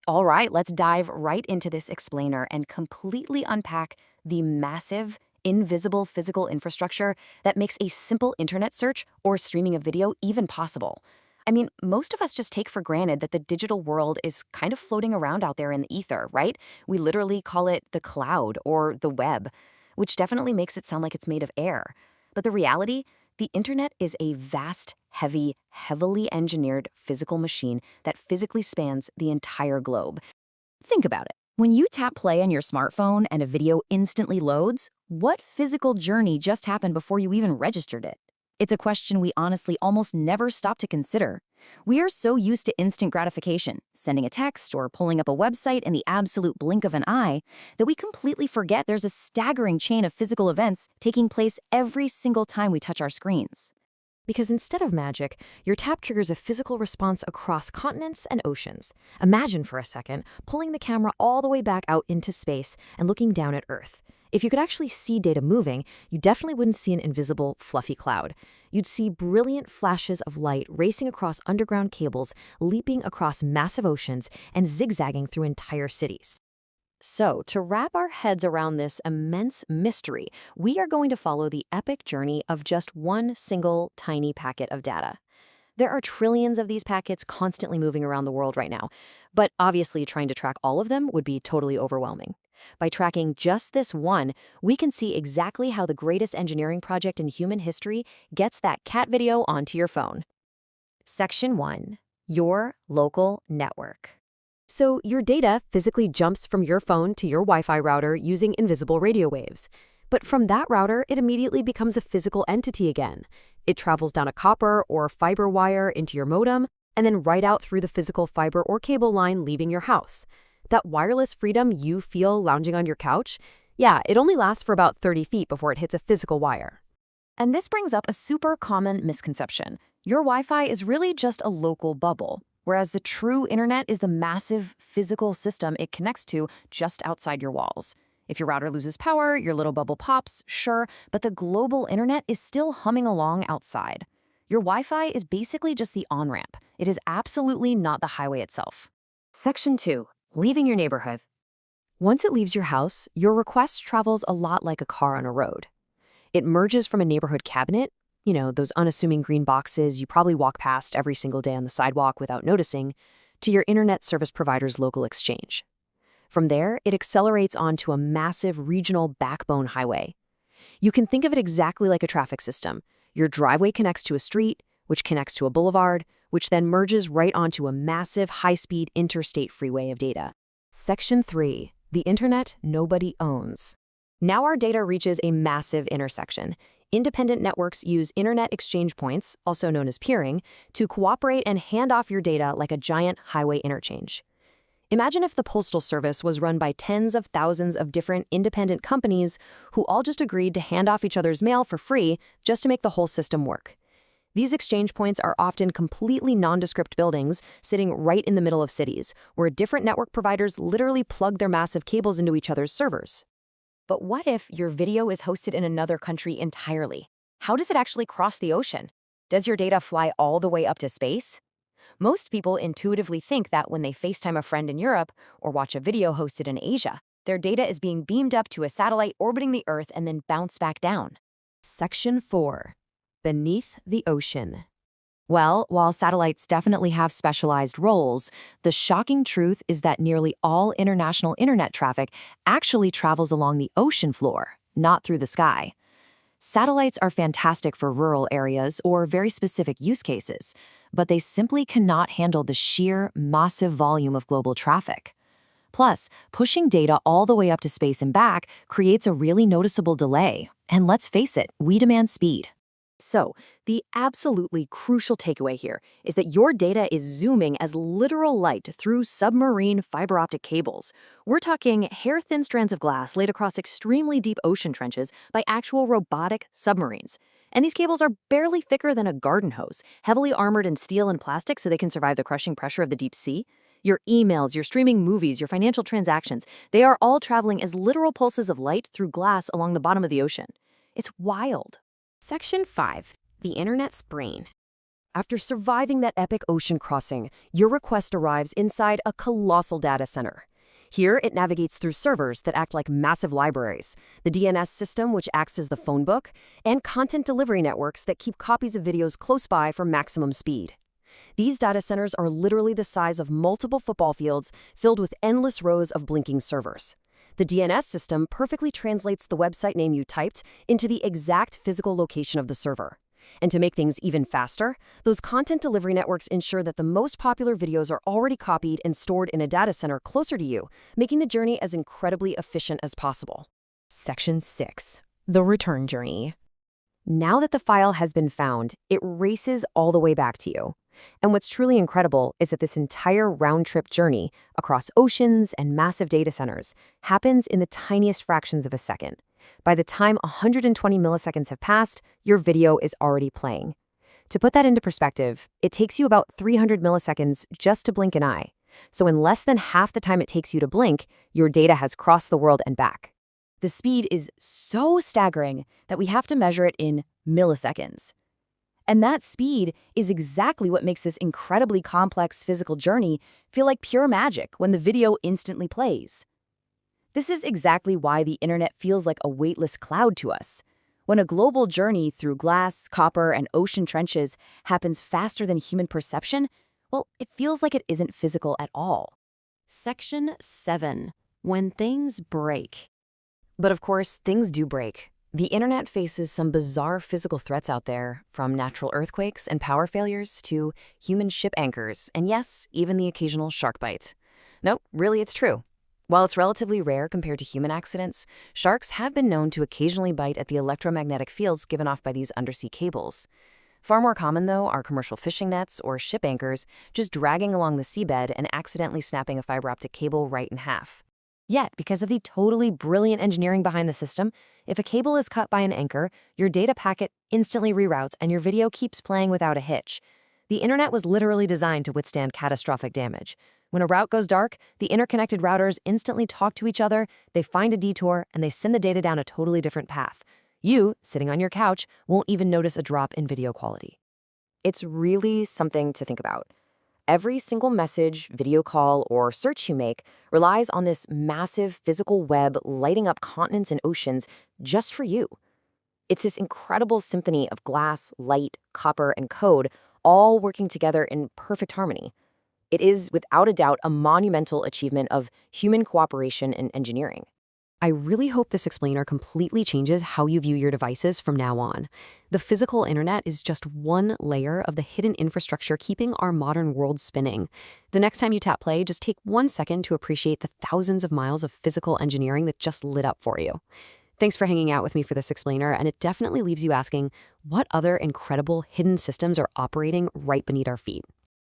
All right, let's dive right into this explainer and completely unpack the massive, invisible physical infrastructure that makes a simple internet search or streaming of video even possible. I mean, most of us just take for granted that the digital world is kind of floating around out there in the ether, right? We literally call it the cloud or the web, which definitely makes it sound like it's made of air. But the reality, the internet is a vast, heavy, heavily engineered physical machine that physically spans the entire globe. Think about it. When you tap play on your smartphone and a video instantly loads, what physical journey just happened before you even registered it? It's a question we honestly almost never stop to consider. We are so used to instant gratification, sending a text or pulling up a website in the absolute blink of an eye, that we completely forget there's a staggering chain of physical events taking place every single time we touch our screens. Because instead of magic, your tap triggers a physical response across continents and oceans. Imagine for a second pulling the camera all the way back out into space and looking down at Earth. If you could actually see data moving, you definitely wouldn't see an invisible, fluffy cloud. You'd see brilliant flashes of light racing across underground cables, leaping across massive oceans, and zigzagging through entire cities. So, to wrap our heads around this immense mystery, we are going to follow the epic journey of just one single tiny packet of data. There are trillions of these packets constantly moving around the world right now, but obviously trying to track all of them would be totally overwhelming. By tracking just this one, we can see exactly how the greatest engineering project in human history gets that cat video onto your phone. Section 1. Your local network. So your data physically jumps from your phone to your Wi-Fi router using invisible radio waves. But from that router, it immediately becomes a physical entity again. It travels down a copper or fiber wire into your modem, and then right out through the physical fiber or cable line leaving your house. That wireless freedom you feel lounging on your couch, yeah, it only lasts for about 30 feet before it hits a physical wire. And this brings up a super common misconception. Your Wi-Fi is really just a local bubble, whereas the true internet is the massive physical system it connects to just outside your walls. If your router loses power, your little bubble pops, sure, but the global internet is still humming along outside. Your Wi-Fi is basically just the on-ramp. It is absolutely not the highway itself. Section 2. Leaving your neighborhood. Once it leaves your house, your request travels a lot like a car on a road. It merges from a neighborhood cabinet, those unassuming green boxes you probably walk past every single day on the sidewalk without noticing, to your internet service provider's local exchange. From there, it accelerates onto a massive regional backbone highway. You can think of it exactly like a traffic system. Your driveway connects to a street, which connects to a boulevard, which then merges right onto a massive high-speed interstate freeway of data. Section 3. The internet nobody owns. Now our data reaches a massive intersection. Independent networks use internet exchange points, also known as peering, to cooperate and hand off your data like a giant highway interchange. Imagine if the Postal Service was run by tens of thousands of different independent companies who all just agreed to hand off each other's mail for free just to make the whole system work. These exchange points are often completely nondescript buildings sitting right in the middle of cities, where different network providers literally plug their massive cables into each other's servers. But what if your video is hosted in another country entirely? How does it actually cross the ocean? Does your data fly all the way up to space? Most people intuitively think that when they FaceTime a friend in Europe or watch a video hosted in Asia, their data is being beamed up to a satellite orbiting the Earth and then bounced back down. Section 4. Beneath the ocean. Well, while satellites definitely have specialized roles, the shocking truth is that nearly all international internet traffic actually travels along the ocean floor, not through the sky. Satellites are fantastic for rural areas or very specific use cases, but they simply cannot handle the sheer, massive volume of global traffic. Plus, pushing data all the way up to space and back creates a really noticeable delay. And let's face it, we demand speed. So, the absolutely crucial takeaway here is that your data is zooming as literal light through submarine fiber-optic cables. We're talking hair-thin strands of glass laid across extremely deep ocean trenches by actual robotic submarines. And these cables are barely thicker than a garden hose, heavily armored in steel and plastic so they can survive the crushing pressure of the deep sea. Your emails, your streaming movies, your financial transactions, they are all traveling as literal pulses of light through glass along the bottom of the ocean. It's wild. Section 5. The Internet's brain. After surviving that epic ocean crossing, your request arrives inside a colossal data center. Here, it navigates through servers that act like massive libraries, the DNS system, which acts as the phone book, and content delivery networks that keep copies of videos close by for maximum speed. These data centers are literally the size of multiple football fields filled with endless rows of blinking servers. The DNS system perfectly translates the website name you typed into the exact physical location of the server. And to make things even faster, those content delivery networks ensure that the most popular videos are already copied and stored in a data center closer to you, making the journey as incredibly efficient as possible. Section 6. The return journey. Now that the file has been found, it races all the way back to you. And what's truly incredible is that this entire round-trip journey across oceans and massive data centers happens in the tiniest fractions of a second. By the time 120 milliseconds have passed, your video is already playing. To put that into perspective, it takes you about 300 milliseconds just to blink an eye. So in less than half the time it takes you to blink, your data has crossed the world and back. The speed is so staggering that we have to measure it in milliseconds. And that speed is exactly what makes this incredibly complex physical journey feel like pure magic when the video instantly plays. This is exactly why the internet feels like a weightless cloud to us. When a global journey through glass, copper, and ocean trenches happens faster than human perception, well, it feels like it isn't physical at all. Section 7. When things break. But of course, things do break. The internet faces some bizarre physical threats out there, from natural earthquakes and power failures to human ship anchors, and yes, even the occasional shark bite. No, really, it's true. While it's relatively rare compared to human accidents, sharks have been known to occasionally bite at the electromagnetic fields given off by these undersea cables. Far more common, though, are commercial fishing nets or ship anchors just dragging along the seabed and accidentally snapping a fiber-optic cable right in half. Yet, because of the totally brilliant engineering behind the system, if a cable is cut by an anchor, your data packet instantly reroutes and your video keeps playing without a hitch. The internet was literally designed to withstand catastrophic damage. When a route goes dark, the interconnected routers instantly talk to each other, they find a detour, and they send the data down a totally different path. You, sitting on your couch, won't even notice a drop in video quality. It's really something to think about. Every single message, video call, or search you make relies on this massive physical web lighting up continents and oceans just for you. It's this incredible symphony of glass, light, copper, and code all working together in perfect harmony. It is, without a doubt, a monumental achievement of human cooperation and engineering. I really hope this explainer completely changes how you view your devices from now on. The physical internet is just one layer of the hidden infrastructure keeping our modern world spinning. The next time you tap play, just take 1 second to appreciate the thousands of miles of physical engineering that just lit up for you. Thanks for hanging out with me for this explainer, and it definitely leaves you asking, what other incredible hidden systems are operating right beneath our feet?